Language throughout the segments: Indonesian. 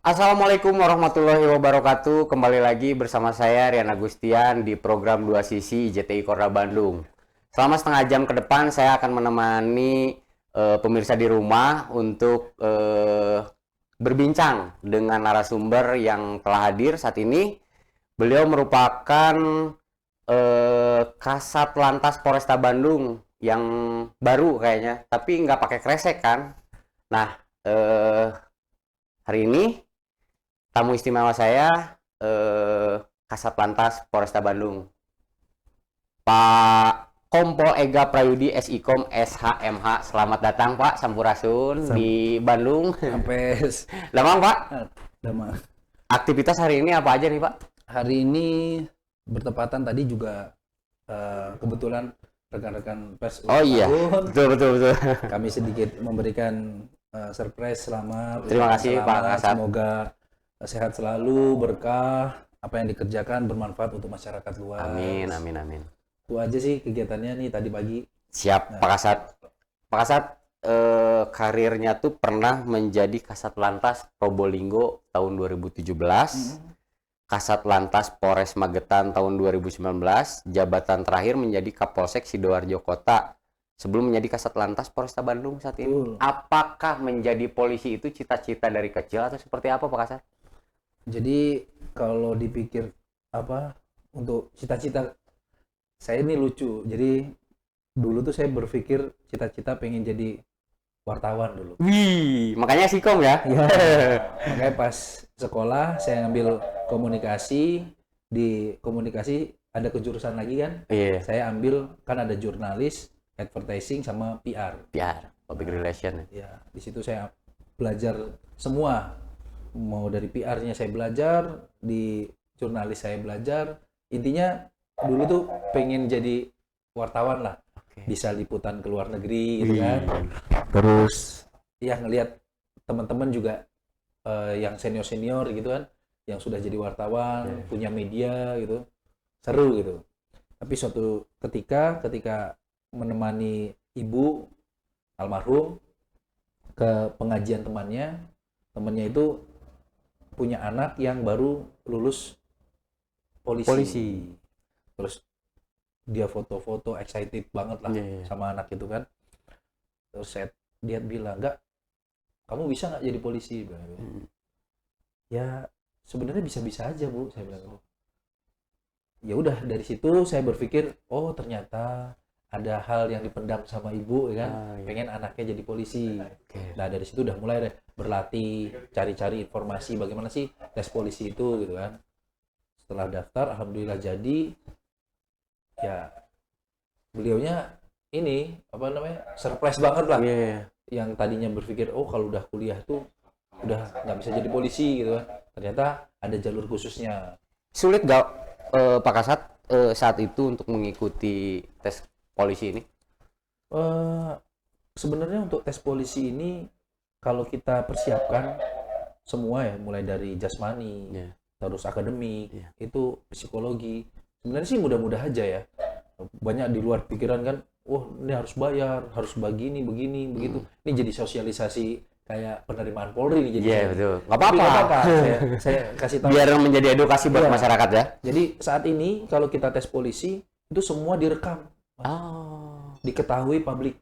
Assalamualaikum warahmatullahi wabarakatuh. Kembali lagi bersama saya Rian Agustian di program 2 Sisi IJTI Korda Bandung. Selama setengah jam ke depan saya akan menemani pemirsa di rumah untuk berbincang dengan narasumber yang telah hadir saat ini. Beliau merupakan Kasat Lantas Polresta Bandung yang baru kayaknya, tapi nggak pakai kresek kan. Nah, hari ini tamu istimewa saya Kasat Lantas Polresta Bandung, Pak Kompol Ega Prayudi SIKOM SHMH. Selamat datang Pak Sampurasun di Bandung. Sampai Damang Pak. Damang. Aktivitas hari ini apa aja nih Pak? Hari ini bertepatan tadi juga kebetulan rekan-rekan pers Oh iya, betul. Kami sedikit memberikan surprise selamat. Terima kasih Pak Kasat. Semoga sehat selalu, berkah, apa yang dikerjakan bermanfaat untuk masyarakat luas. Amin. Itu aja sih kegiatannya nih tadi pagi. Siap, Pak Kasat. Pak Kasat, karirnya tuh pernah menjadi Kasat Lantas Probolinggo tahun 2017, Kasat Lantas Polres Magetan tahun 2019, jabatan terakhir menjadi Kapolsek Sidoarjo Kota sebelum menjadi Kasat Lantas Polresta Bandung saat ini. Apakah menjadi polisi itu cita-cita dari kecil atau seperti apa Pak Kasat? Jadi kalau dipikir untuk cita-cita saya ini lucu. Jadi dulu tuh saya berpikir cita-cita pengen jadi wartawan dulu. Wih, makanya Sikom ya? Iya. Makanya pas sekolah saya ngambil komunikasi, di komunikasi ada kejurusan lagi kan? Iya. Saya ambil kan ada jurnalis, advertising sama PR. PR, public relation. Ya, di situ saya belajar semua. Mau dari PR-nya saya belajar, di jurnalis saya belajar. Intinya dulu tuh pengen jadi wartawan lah. Bisa liputan ke luar negeri gitu kan. Terus ya ngelihat teman-teman juga yang senior gitu kan, yang sudah jadi wartawan, punya media gitu, seru gitu. Tapi suatu ketika menemani ibu almarhum ke pengajian temannya itu punya anak yang baru lulus polisi. Terus dia foto-foto excited banget lah sama anak itu kan. Terus dia bilang, "Enggak, kamu bisa nggak jadi polisi?" Ya sebenarnya bisa-bisa aja Bu, saya bilang. Ya udah dari situ saya berpikir, oh ternyata ada hal yang dipendam sama ibu ya kan, pengen anaknya jadi polisi. Nah dari situ udah mulai deh berlatih, cari-cari informasi bagaimana sih tes polisi itu gitu kan. Setelah daftar, alhamdulillah jadi. Ya beliaunya ini surprise banget lah. Yang tadinya berpikir kalau udah kuliah tuh udah nggak bisa jadi polisi gitu kan, ternyata ada jalur khususnya. Sulit gak Pak Kasat saat itu untuk mengikuti tes polisi ini? Sebenarnya untuk tes polisi ini kalau kita persiapkan semua ya, mulai dari jasmani, terus akademik, itu psikologi, sebenarnya sih mudah-mudah aja ya. Banyak di luar pikiran kan, ini harus bayar, harus begini begitu. Ini jadi sosialisasi kayak penerimaan Polri nih jadi. Iya betul. Nggak apa-apa. Saya kasih tahu. Biar menjadi edukasi buat masyarakat ya. Jadi saat ini kalau kita tes polisi itu semua direkam. Diketahui publik.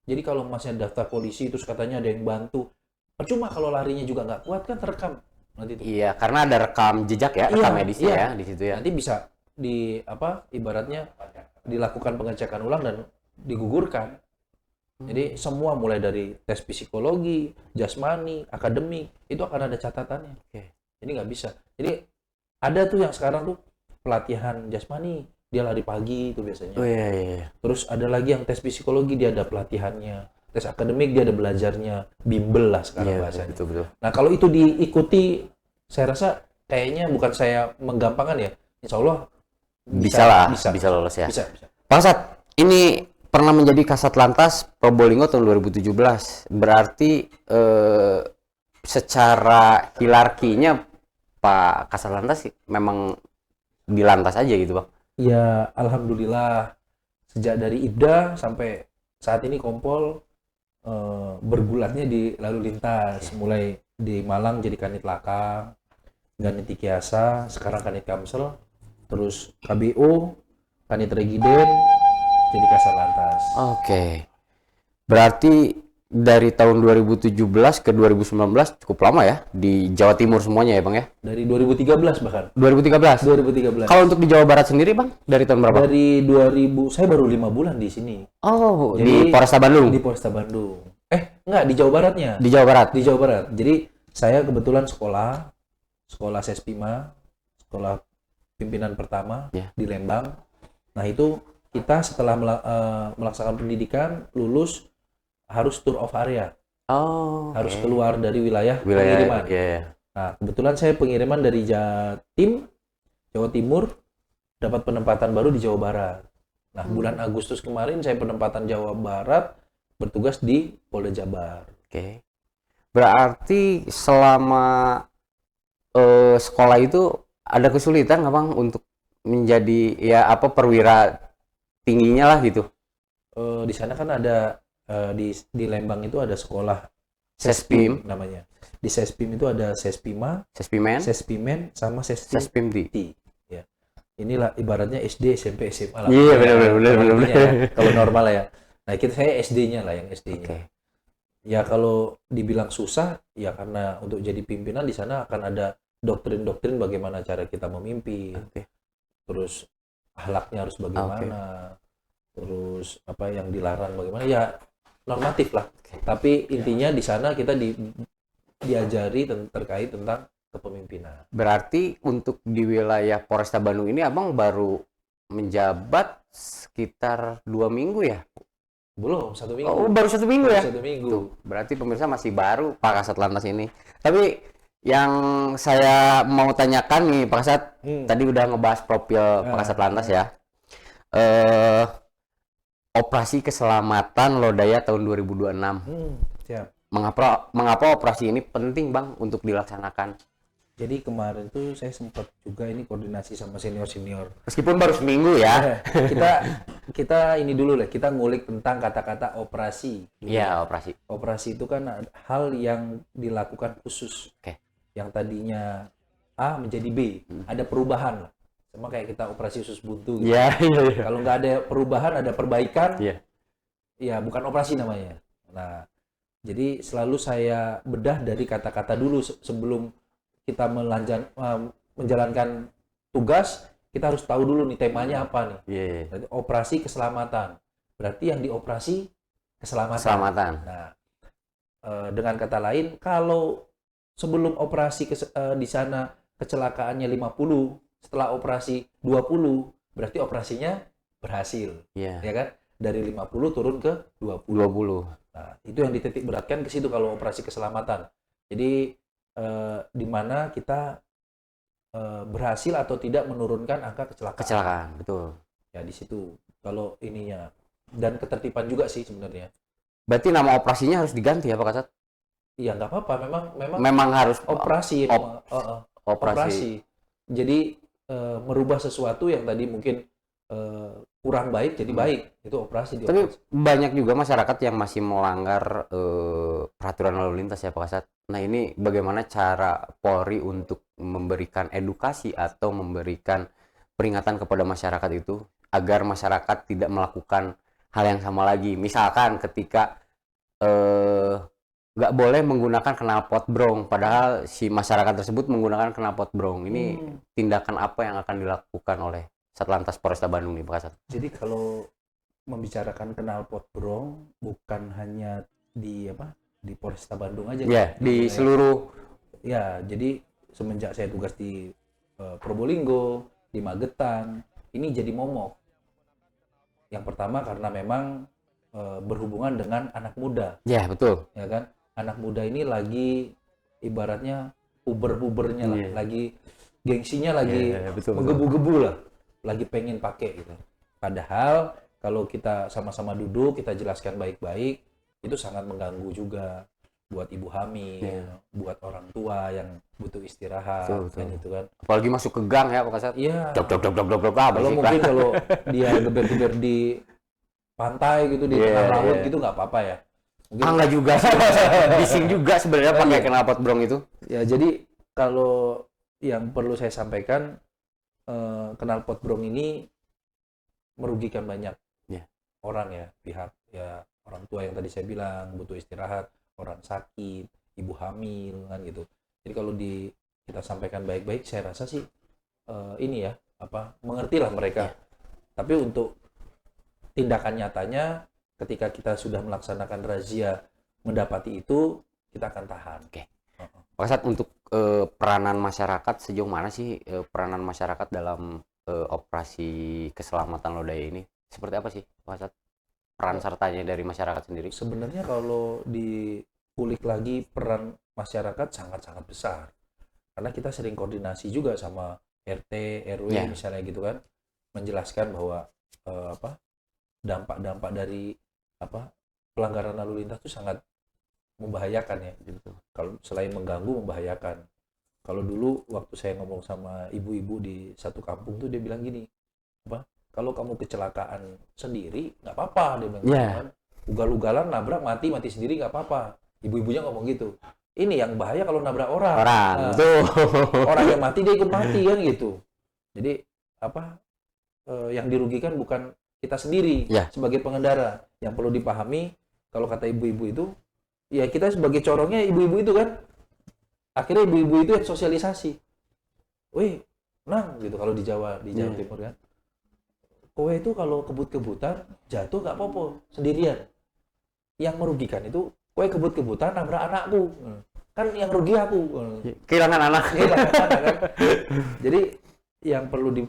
Jadi kalau masnya daftar polisi terus katanya ada yang bantu, percuma kalau larinya juga nggak kuat kan terekam nanti itu. Iya, karena ada rekam jejak ya, rekam medisnya ya di situ ya. Nanti bisa ibaratnya dilakukan pengecekan ulang dan digugurkan. Jadi semua mulai dari tes psikologi, jasmani, akademik itu akan ada catatannya. Jadi nggak bisa. Jadi ada tuh yang sekarang tuh pelatihan jasmani, dia lari pagi itu biasanya. Terus ada lagi yang tes psikologi, dia ada pelatihannya. Tes akademik dia ada belajarnya, bimbel lah sekarang bahasanya. Betul. Nah kalau itu diikuti, saya rasa kayaknya bukan saya menggampangkan ya. Insya Allah bisa lolos ya. Bisa. Pak Kasat, ini pernah menjadi Kasat Lantas Probolinggo tahun 2017. Berarti secara hierarkinya Pak Kasat Lantas memang di lantas aja gitu Bang? Ya alhamdulillah sejak dari Ibda sampai saat ini Kompol bergulatnya di lalu lintas, mulai di Malang jadi Kanit Laka, Kanit Tikiasa, sekarang Kanit Kamsel, terus KBO, Kanit Regiden, jadi Kasat Lantas. Oke. Berarti dari tahun 2017 ke 2019 cukup lama ya di Jawa Timur semuanya ya Bang ya? Dari 2013 bahkan. 2013? 2013. Kalau untuk di Jawa Barat sendiri Bang, dari tahun berapa? Dari 2000, saya baru 5 bulan di sini. Oh, Jadi, di Polresta Bandung? Di Polresta Bandung. Enggak, di Jawa Baratnya. Di Jawa Barat? Di Jawa Barat. Jadi, saya kebetulan sekolah Sespima, sekolah pimpinan pertama Ya. di Lembang. Nah, itu kita setelah melaksanakan pendidikan, lulus, harus tour of area. Oh, Harus oke. keluar dari wilayah pengiriman. Iya. Nah, kebetulan saya pengiriman dari Jatim, Jawa Timur, dapat penempatan baru di Jawa Barat. Nah, bulan Agustus kemarin saya penempatan Jawa Barat, bertugas di Polda Jabar. Oke. Berarti selama sekolah itu ada kesulitan nggak Bang untuk menjadi ya apa perwira tingginya lah gitu? Di sana kan ada di Lembang itu ada sekolah Sespim, namanya. Di Sespim itu ada Sespima, Sespimen, Sespimen, sama Sespim. Sespimdi. Ya. Inilah ibaratnya SD, SMP, SMA lah. Iya, Ya, benar. artinya ya, kalau normal ya. Nah, saya SD-nya lah yang SD-nya. Oke. Ya kalau dibilang susah, ya karena untuk jadi pimpinan di sana akan ada doktrin-doktrin bagaimana cara kita memimpin, Oke. terus akhlaknya harus bagaimana, terus apa yang dilarang bagaimana, ya normatif lah. Tapi intinya di sana kita diajari terkait tentang kepemimpinan. Berarti untuk di wilayah Polresta Bandung ini Abang baru menjabat sekitar 2 minggu ya? Belum, 1 minggu. Oh, baru 1 minggu ya? 1 minggu. Tuh, berarti pemirsa masih baru Pak Kasat Lantas ini. Tapi yang saya mau tanyakan nih Pak Kasat, tadi udah ngebahas profil Pak Kasat Lantas ya. Operasi Keselamatan Lodaya tahun 2026. Siap. Mengapa operasi ini penting Bang untuk dilaksanakan? Jadi kemarin tuh saya sempat juga ini koordinasi sama senior-senior. Meskipun baru seminggu ya. Kita ini dulu lah, kita ngulik tentang kata-kata operasi. Iya, operasi. Operasi itu kan hal yang dilakukan khusus. Oke. Yang tadinya A menjadi B, ada perubahan lah. Sama kayak kita operasi usus buntu gitu. Iya. Kalau nggak ada perubahan, ada perbaikan, Iya. ya bukan operasi namanya. Nah, jadi selalu saya bedah dari kata-kata dulu sebelum kita menjalankan tugas, kita harus tahu dulu nih temanya apa nih. Iya. Berarti operasi keselamatan. Berarti yang dioperasi keselamatan. Keselamatan. Nah, dengan kata lain, kalau sebelum operasi di sana kecelakaannya 50, setelah operasi 20, berarti operasinya berhasil. Iya. Ya kan? Dari 50 turun ke 20. 20. Nah, itu yang dititik beratkan ke situ kalau operasi keselamatan. Jadi di mana kita berhasil atau tidak menurunkan angka kecelakaan. Kecelakaan, betul. Ya di situ kalau ininya, dan ketertiban juga sih sebenarnya. Berarti nama operasinya harus diganti ya Pak Kasat? Iya nggak apa-apa, memang Memang harus operasi. operasi. Jadi merubah sesuatu yang tadi mungkin kurang baik jadi baik, itu operasi. Tapi banyak juga masyarakat yang masih melanggar peraturan lalu lintas ya Pak Kasat. Nah ini bagaimana cara Polri untuk memberikan edukasi atau memberikan peringatan kepada masyarakat itu agar masyarakat tidak melakukan hal yang sama lagi. Misalkan ketika nggak boleh menggunakan knalpot brong, padahal si masyarakat tersebut menggunakan knalpot brong. Ini tindakan apa yang akan dilakukan oleh Satlantas Polresta Bandung nih Pak Kasat? Jadi kalau membicarakan knalpot brong bukan hanya di Polresta Bandung aja. Ya, di seluruh. Ya, jadi semenjak saya tugas di Probolinggo, di Magetan, ini jadi momok. Yang pertama karena memang berhubungan dengan anak muda. Ya, betul. Ya kan? Anak muda ini lagi ibaratnya puber-pubernya lah, lagi gengsinya lagi menggebu-gebu lah, lagi pengen pakai gitu. Padahal kalau kita sama-sama duduk, kita jelaskan baik-baik, itu sangat mengganggu juga buat ibu hamil, buat orang tua yang butuh istirahat, kan itu kan. Apalagi masuk ke gang ya Pak Kasat. Iya. Dok. Kalau mungkin kalau dia geber-geber di pantai gitu, di tengah laut gitu nggak apa-apa ya. Mungkin Enggak juga sih. Bising juga sebenarnya Oh, pakai iya. knalpot brong itu. ya jadi kalau yang perlu saya sampaikan knalpot brong ini merugikan banyak Ya. orang ya, pihak ya orang tua yang tadi saya bilang butuh istirahat, orang sakit, ibu hamil kan gitu. Jadi kalau kita sampaikan baik-baik, saya rasa sih ini ya mengertilah mereka. Tapi untuk tindakan nyatanya ketika kita sudah melaksanakan razia mendapati itu, kita akan tahan. Oke. Pak Kasat, untuk peranan masyarakat sejauh mana sih peranan masyarakat dalam operasi keselamatan lodaya ini? Seperti apa sih, Pak Kasat? Peran sertanya dari masyarakat sendiri? Sebenarnya kalau dikulik lagi, peran masyarakat sangat-sangat besar. Karena kita sering koordinasi juga sama RT, RW Ya. misalnya gitu kan, menjelaskan bahwa dampak-dampak dari pelanggaran lalu lintas itu sangat membahayakan ya. Betul. Kalau selain mengganggu, membahayakan. Kalau dulu waktu saya ngomong sama ibu-ibu di satu kampung tuh, dia bilang gini, kalau kamu kecelakaan sendiri nggak apa-apa, dia bilang gitu Ya. kan. Ugal-ugalan nabrak mati sendiri nggak apa-apa. Ibu-ibunya ngomong gitu. Ini yang bahaya kalau nabrak orang. Orang, Nah, tuh. orang yang mati dia ikut mati kan gitu. Jadi yang dirugikan bukan kita sendiri Ya. sebagai pengendara. Yang perlu dipahami, kalau kata ibu-ibu itu, ya kita sebagai corongnya ibu-ibu itu kan. Akhirnya ibu-ibu itu yang sosialisasi. Wih, nang gitu kalau di Jawa Timur kan. Kowe itu kalau kebut-kebutan jatuh nggak apa-apa sendirian. Yang merugikan itu kowe kebut-kebutan nabrak anakku. Kan yang rugi aku. Kehilangan anak. Kan? Jadi yang perlu di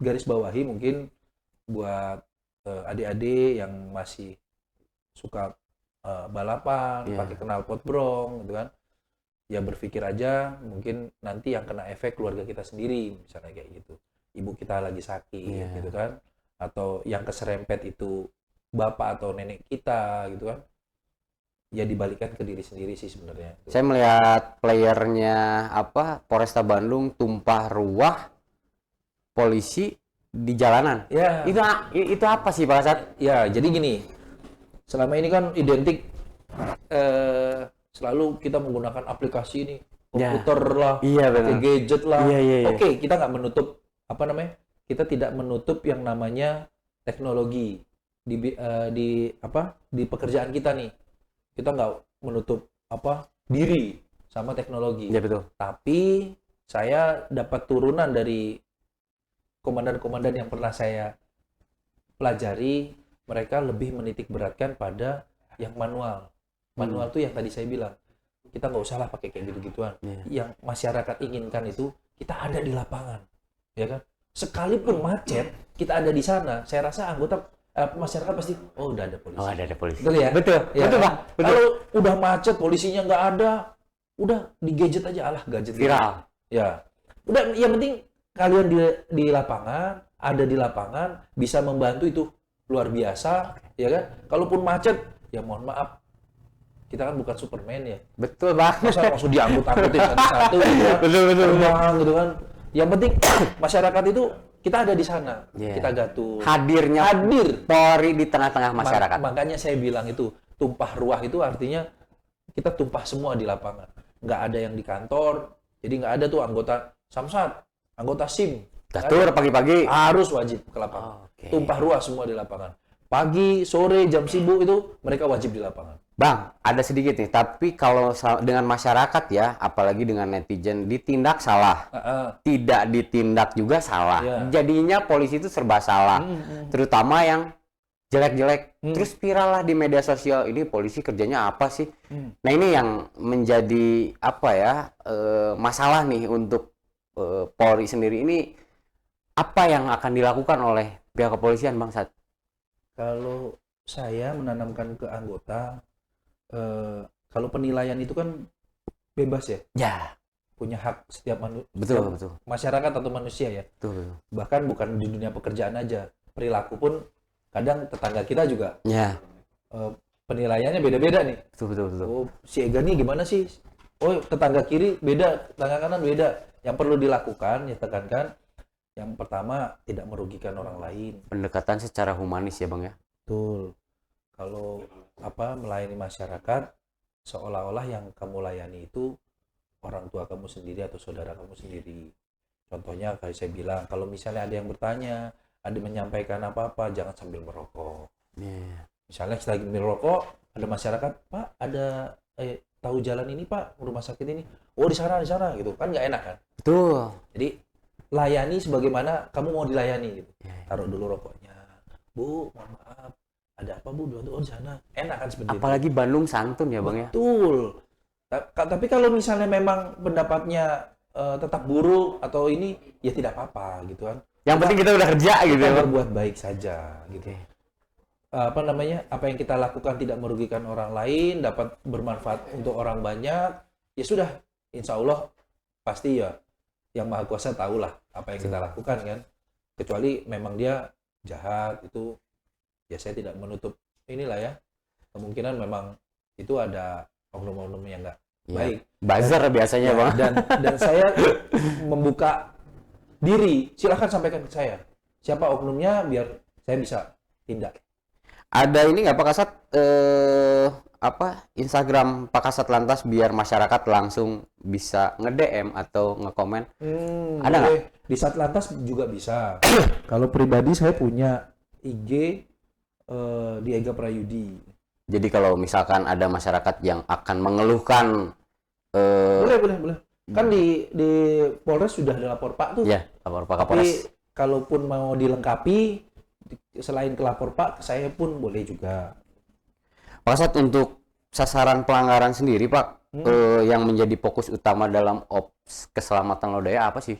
garis bawahi mungkin buat adik-adik yang masih suka balapan, pakai knalpot brong gitu kan. Ya berpikir aja, mungkin nanti yang kena efek keluarga kita sendiri, misalnya kayak gitu. Ibu kita lagi sakit gitu kan, atau yang keserempet itu bapak atau nenek kita gitu kan, ya dibalikan ke diri sendiri sih sebenarnya. Saya melihat playernya Polresta Bandung tumpah ruah polisi di jalanan. Ya, Itu apa sih, Pak Kasat? ya jadi gini, selama ini kan identik selalu kita menggunakan aplikasi ini, komputer lah, Iya, pakai benar. gadget lah. Iya. Oke, kita nggak menutup kita tidak menutup yang namanya teknologi di pekerjaan kita nih. Kita nggak menutup diri sama teknologi. Iya, betul. Tapi saya dapat turunan dari komandan-komandan yang pernah saya pelajari, mereka lebih menitik beratkan pada yang manual. Manual tuh yang tadi saya bilang, kita nggak usah lah pakai kayak gitu-gituan. Yang masyarakat inginkan itu kita ada di lapangan, ya kan? Sekalipun macet, kita ada di sana. Saya rasa anggota masyarakat pasti, oh udah ada polisi. Oh, ada polisi. Betul ya? Betul. Ya, Betul, kan? Pak. Betul. Kalau udah macet, polisinya nggak ada, udah di gadget aja, gadget Viral. Ya, udah. Yang penting kalian di lapangan, ada di lapangan, bisa membantu itu luar biasa, ya kan? Kalaupun macet, ya mohon maaf, kita kan bukan Superman ya. Betul, Bang. Masa langsung diangkut-angkutin satu-satu gitu kan. Betul. Terbang gitu kan. Yang penting masyarakat itu kita ada di sana. Kita gatur. Hadir Polri di tengah-tengah masyarakat. Makanya saya bilang itu tumpah ruah itu artinya kita tumpah semua di lapangan. Nggak ada yang di kantor. Jadi nggak ada tuh anggota Samsat, anggota SIM. Gatur pagi-pagi. Harus wajib ke lapangan. Tumpah ruah semua di lapangan. Pagi, sore, jam sibuk itu mereka wajib di lapangan. Bang, ada sedikit nih, tapi kalau dengan masyarakat ya, apalagi dengan netizen, ditindak salah, tidak ditindak juga salah. Jadinya polisi itu serba salah, terutama yang jelek-jelek. Terus viral lah di media sosial, ini polisi kerjanya apa sih? Nah ini yang menjadi masalah nih untuk Polri sendiri. Ini apa yang akan dilakukan oleh pihak kepolisian, Bang Sat? Kalau saya menanamkan ke anggota, kalau penilaian itu kan bebas ya. Ya. Punya hak setiap Betul. Masyarakat atau manusia ya. Betul. Bahkan bukan di dunia pekerjaan aja. Perilaku pun kadang tetangga kita juga. Ya. Penilaiannya beda-beda nih. Betul. Oh, si Ega nih gimana sih? Oh, tetangga kiri beda, tetangga kanan beda. Yang perlu dilakukan, ya tekankan. Yang pertama, tidak merugikan orang lain. Pendekatan secara humanis ya, Bang ya. Betul. kalau melayani masyarakat seolah-olah yang kamu layani itu orang tua kamu sendiri atau saudara kamu sendiri. Contohnya kayak saya bilang, kalau misalnya ada yang bertanya, ada menyampaikan apa-apa, jangan sambil merokok. Iya. Misalnya lagi merokok, ada masyarakat, Pak, ada tahu jalan ini Pak, rumah sakit ini. Oh di sana gitu, kan nggak enak kan? Betul. Jadi layani sebagaimana kamu mau dilayani gitu. Iya. Taruh dulu rokoknya, Bu, mohon maaf, ada apa Bu? Oh di sana, enak kan seperti itu. Apalagi Bandung santun ya Bang ya. Betul. Tapi kalau misalnya memang pendapatnya tetap buruk atau ini, ya tidak apa-apa gitu kan. Yang penting kita udah kerja gitu Kita ya Bang. berbuat baik saja gitu. Apa yang kita lakukan tidak merugikan orang lain, dapat bermanfaat untuk orang banyak, ya sudah, insya Allah pasti ya yang Maha Kuasa tahulah apa yang kita lakukan kan. Kecuali memang dia jahat, itu ya saya tidak menutup inilah ya, kemungkinan memang itu ada oknum-oknum yang nggak baik. Buzzer biasanya Ya, Bang. dan saya membuka diri, silahkan sampaikan ke saya siapa oknumnya biar saya bisa tindak. Ada ini nggak Pak Kasat Instagram Pak Kasat Lantas biar masyarakat langsung bisa nge-DM atau nge-komen? Ada nggak? Boleh. Di Satlantas juga bisa. Kalau pribadi saya punya IG di Ega Prayudi. Jadi kalau misalkan ada masyarakat yang akan mengeluhkan Boleh. Kan di Polres sudah ada lapor Pak tuh. ya lapor Pak Tapi Kapolres. kalaupun mau dilengkapi selain ke lapor Pak, saya pun boleh juga. Pak Kasat, untuk sasaran pelanggaran sendiri Pak, yang menjadi fokus utama dalam ops keselamatan lodaya apa sih?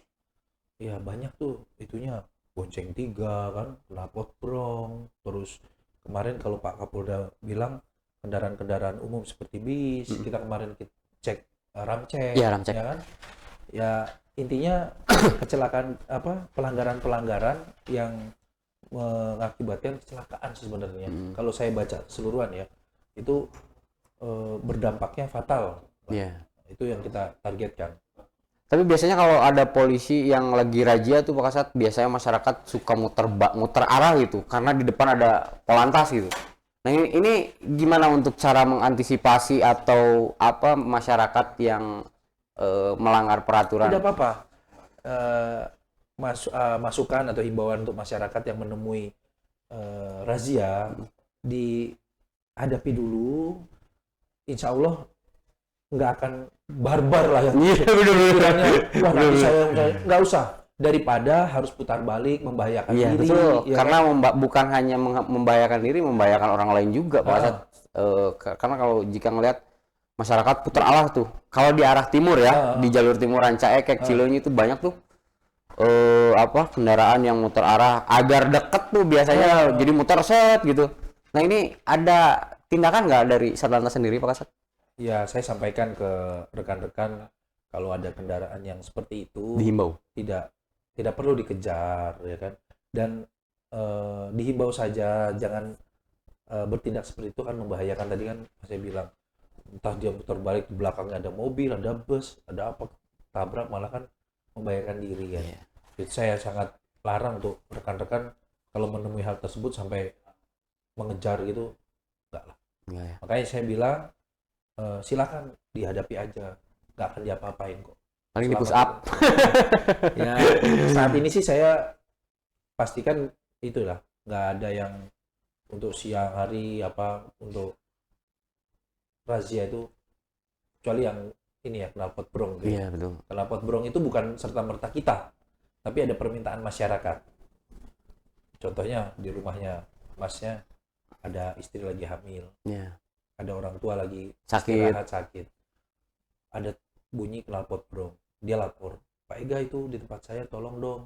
Ya banyak tuh itunya, bonceng 3 kan, knalpot brong, terus kemarin kalau Pak Kapolda bilang kendaraan-kendaraan umum seperti bis, kita kemarin cek ramcek, Iya, ramcek. ya kan? Ya intinya kecelakaan pelanggaran-pelanggaran yang mengakibatkan kecelakaan sebenarnya. Kalau saya baca keseluruhan ya, itu berdampaknya fatal. Iya. Itu yang kita targetkan. Tapi biasanya kalau ada polisi yang lagi razia tuh Pak Kasat, biasanya masyarakat suka muter arah gitu karena di depan ada polantas gitu. Nah ini gimana untuk cara mengantisipasi atau apa masyarakat yang melanggar peraturan? Tidak apa-apa. Masukan atau himbauan untuk masyarakat yang menemui razia dihadapi dulu, insya Allah nggak akan barbar lah ya. Iya Pikirannya, wah nanti saya nggak usah, daripada harus putar balik membahayakan Iya diri. betul, Ya karena kan? bukan hanya membahayakan diri, membahayakan orang lain juga Pak Kasat. Karena kalau jika ngelihat masyarakat putar arah tuh, kalau di arah timur ya, di jalur timur Rancaekek, Cileunyi itu banyak tuh kendaraan yang muter arah agar deket tuh biasanya jadi muter set gitu. Nah ini ada tindakan nggak dari Satlantas sendiri Pak Kasat? Ya saya sampaikan ke rekan-rekan kalau ada kendaraan yang seperti itu Dihimbau. tidak perlu dikejar ya kan, dan dihimbau saja, jangan bertindak seperti itu kan membahayakan. Tadi kan saya bilang entah dia putar balik di belakangnya ada mobil, ada bus, ada apa, tabrak malah kan membahayakan diri kan. Iya. Jadi saya sangat larang untuk rekan-rekan kalau menemui hal tersebut sampai mengejar gitu, enggak lah. Iya, ya. Makanya saya bilang silakan dihadapi aja, nggak akan diapa-apain kok. Paling di push Selamat. up. Ya saat ini sih saya pastikan itulah, nggak ada yang untuk siang hari untuk razia itu, kecuali yang ini ya, knalpot brong gitu. Iya betul. Knalpot brong itu bukan serta-merta kita, tapi ada permintaan masyarakat. Contohnya di rumahnya masnya ada istri lagi hamil, Iya. ada orang tua lagi Sakit. sakit, ada bunyi knalpot brong, dia lapor, Pak Ega itu di tempat saya, tolong dong.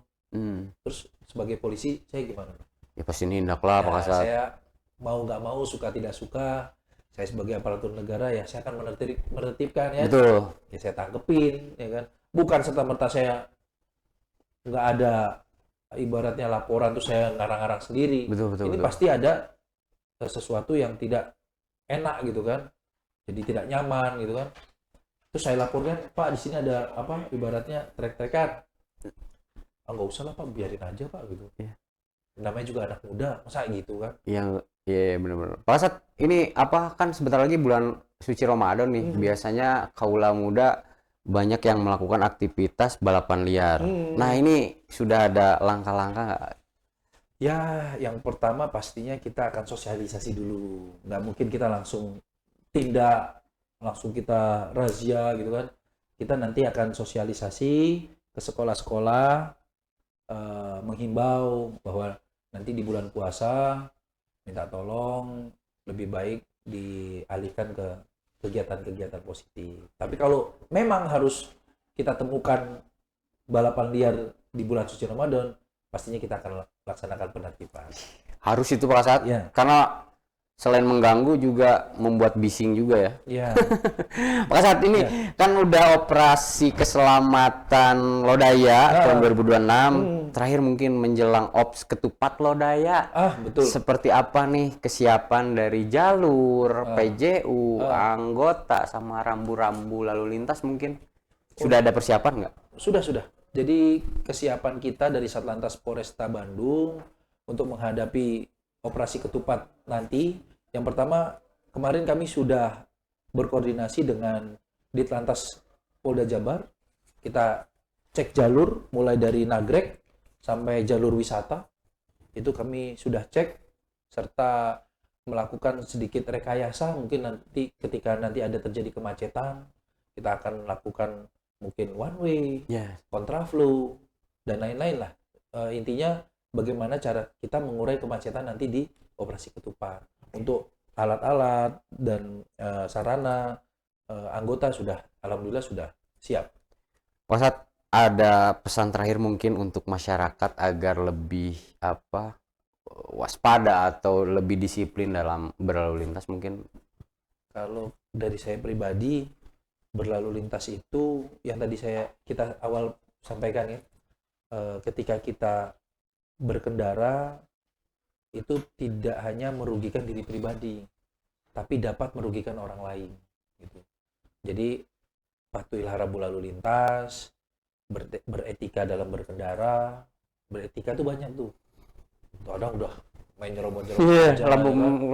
Terus sebagai polisi saya gimana? Ya pasti nindak lah Pak Ya, Kasat. saya mau nggak mau, suka tidak suka, saya sebagai aparatur negara ya saya akan menertibkan ya. Betul. Ya saya tangkepin ya kan. Bukan serta-merta saya nggak ada ibaratnya laporan tuh saya ngarang-ngarang sendiri. Betul. Ini pasti ada sesuatu yang tidak enak gitu kan. Jadi tidak nyaman gitu kan. Terus saya laporkan, Pak di sini ada apa ibaratnya trek-trekan. Nggak usah lah Pak, biarin aja Pak gitu. Iya. Namanya juga anak muda, masa gitu kan. Yang Iya, benar-benar. Pak Kasat, ini apa kan sebentar lagi bulan suci Ramadan nih. Biasanya kaula muda banyak yang melakukan aktivitas balapan liar. Nah, ini sudah ada langkah-langkah nggak? Ya, yang pertama pastinya kita akan sosialisasi dulu. Nggak mungkin kita langsung tindak, langsung kita razia gitu kan. Kita nanti akan sosialisasi ke sekolah-sekolah, menghimbau bahwa nanti di bulan puasa minta tolong lebih baik dialihkan ke kegiatan-kegiatan positif. Tapi kalau memang harus kita temukan balapan liar di bulan suci Ramadan, pastinya kita akan laksanakan penertiban. Harus itu Pak Kasat, Ya, karena selain mengganggu juga membuat bising juga ya. ya, Pak Kasat, ini kan udah operasi keselamatan Lodaya tahun 2026. Terakhir mungkin menjelang Ops Ketupat Lodaya. betul. Seperti apa nih kesiapan dari jalur, PJU, anggota, sama rambu-rambu lalu lintas mungkin? Sudah ada persiapan nggak? Sudah. Jadi kesiapan kita dari Satlantas Polresta Bandung untuk menghadapi operasi ketupat nanti, yang pertama kemarin kami sudah berkoordinasi dengan Ditlantas Polda Jabar. Kita cek jalur mulai dari Nagrek sampai jalur wisata. Itu kami sudah cek serta melakukan sedikit rekayasa mungkin nanti ketika nanti ada terjadi kemacetan, kita akan lakukan mungkin one way, kontraflow, dan lain-lain lah. Intinya bagaimana cara kita mengurai kemacetan nanti di operasi ketupat. Untuk alat-alat dan sarana, anggota alhamdulillah sudah siap. Pak Kasat, ada pesan terakhir mungkin untuk masyarakat agar lebih waspada atau lebih disiplin dalam berlalu lintas mungkin? Kalau dari saya pribadi, berlalu lintas itu yang tadi kita awal sampaikan ya, ketika kita berkendara itu tidak hanya merugikan diri pribadi, tapi dapat merugikan orang lain gitu. Jadi patuhilah rambu lalu lintas, beretika dalam berkendara. Beretika tuh banyak tuh. Kadang udah main nyerobot-nyerobot aja,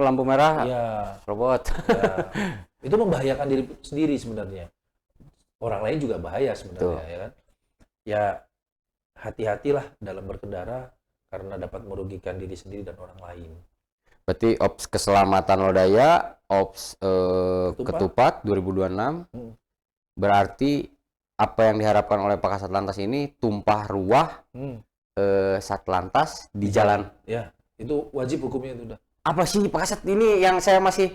lampu merah, ya, robot. ya. Itu membahayakan diri sendiri sebenarnya. Orang lain juga bahaya sebenarnya, ya kan? Ya, hati-hatilah dalam berkendara karena dapat merugikan diri sendiri dan orang lain. Berarti Ops Keselamatan Lodaya, Ops Ketupat 2026. Berarti apa yang diharapkan oleh Pak Kasat Lantas ini tumpah ruah Satlantas di jalan. Ya, itu wajib hukumnya itu udah. Apa sih Pak Kasat ini yang saya masih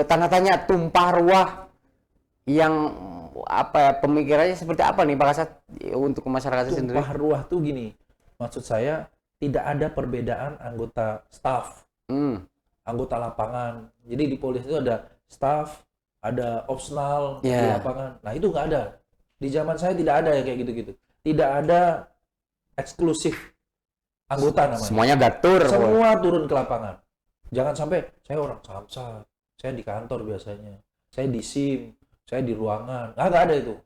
tanda tanya, tumpah ruah yang pemikirannya seperti apa nih Pak Kasat untuk masyarakat sendiri? Tumpah ruah tuh gini, maksud saya tidak ada perbedaan anggota staff, anggota lapangan. Jadi di polisi itu ada staff, ada opsional di lapangan. Nah itu nggak ada. Di zaman saya tidak ada ya kayak gitu-gitu. Tidak ada eksklusif anggota namanya. Semuanya gatur. Semua turun ke lapangan. Jangan sampai saya orang Samsat, saya di kantor biasanya, saya di SIM, saya di ruangan. Nggak ada itu.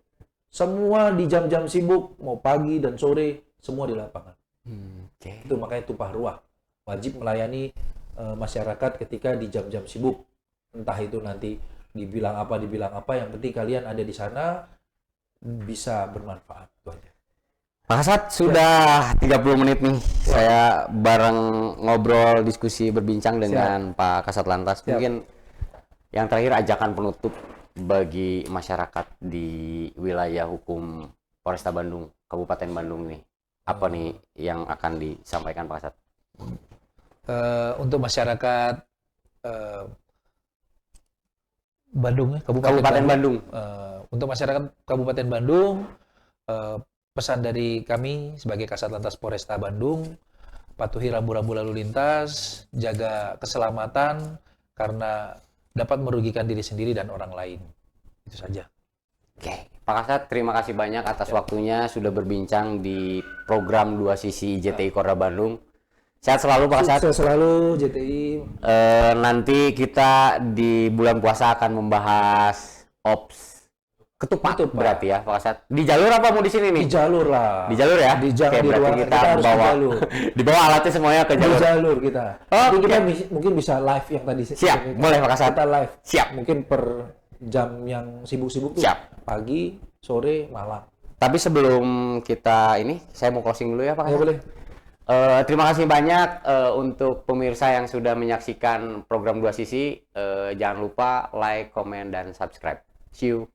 Semua di jam-jam sibuk, mau pagi dan sore, semua di lapangan. Itu makanya tumpah ruah. Wajib melayani masyarakat ketika di jam-jam sibuk. Entah itu nanti dibilang apa, yang penting kalian ada di sana bisa bermanfaat. Itu aja. Pak Kasat, sudah 30 menit nih saya bareng ngobrol, diskusi, berbincang dengan Pak Kasat Lantas. Mungkin yang terakhir ajakan penutup bagi masyarakat di wilayah hukum Polresta Bandung, Kabupaten Bandung nih. Apa nih yang akan disampaikan Pak Kasat? Untuk masyarakat Bandung, Kabupaten Bandung. Untuk masyarakat Kabupaten Bandung, pesan dari kami sebagai Kasat Lantas Polresta Bandung, patuhi rambu-rambu lalu lintas, jaga keselamatan karena dapat merugikan diri sendiri dan orang lain. Itu saja. Oke, Pak Kasat, terima kasih banyak atas waktunya sudah berbincang di program 2 Sisi JTI Korda Bandung. Sehat selalu Pak Kasat. Sehat selalu JTI. Nanti kita di bulan puasa akan membahas Ops Ketupat Ketupat. berarti ya Pak Kasat. Di jalur apa mau di sini nih? Di jalur lah. Di jalur ya? Di Oke, di berarti ruang, kita harus di bawa jalur. dibawa alatnya semuanya ke Di jalur. jalur kita. Oh, Nanti kita oke. mungkin bisa live yang tadi. Siap, boleh Pak Kasat. Kita live. Siap. Mungkin per jam yang sibuk-sibuk tuh. Siap. Pagi, sore, malam. Tapi sebelum kita ini, saya mau closing dulu ya Pak Ya Kasat. boleh. Terima kasih banyak untuk pemirsa yang sudah menyaksikan program Dua Sisi. Jangan lupa like, comment, dan subscribe. See you.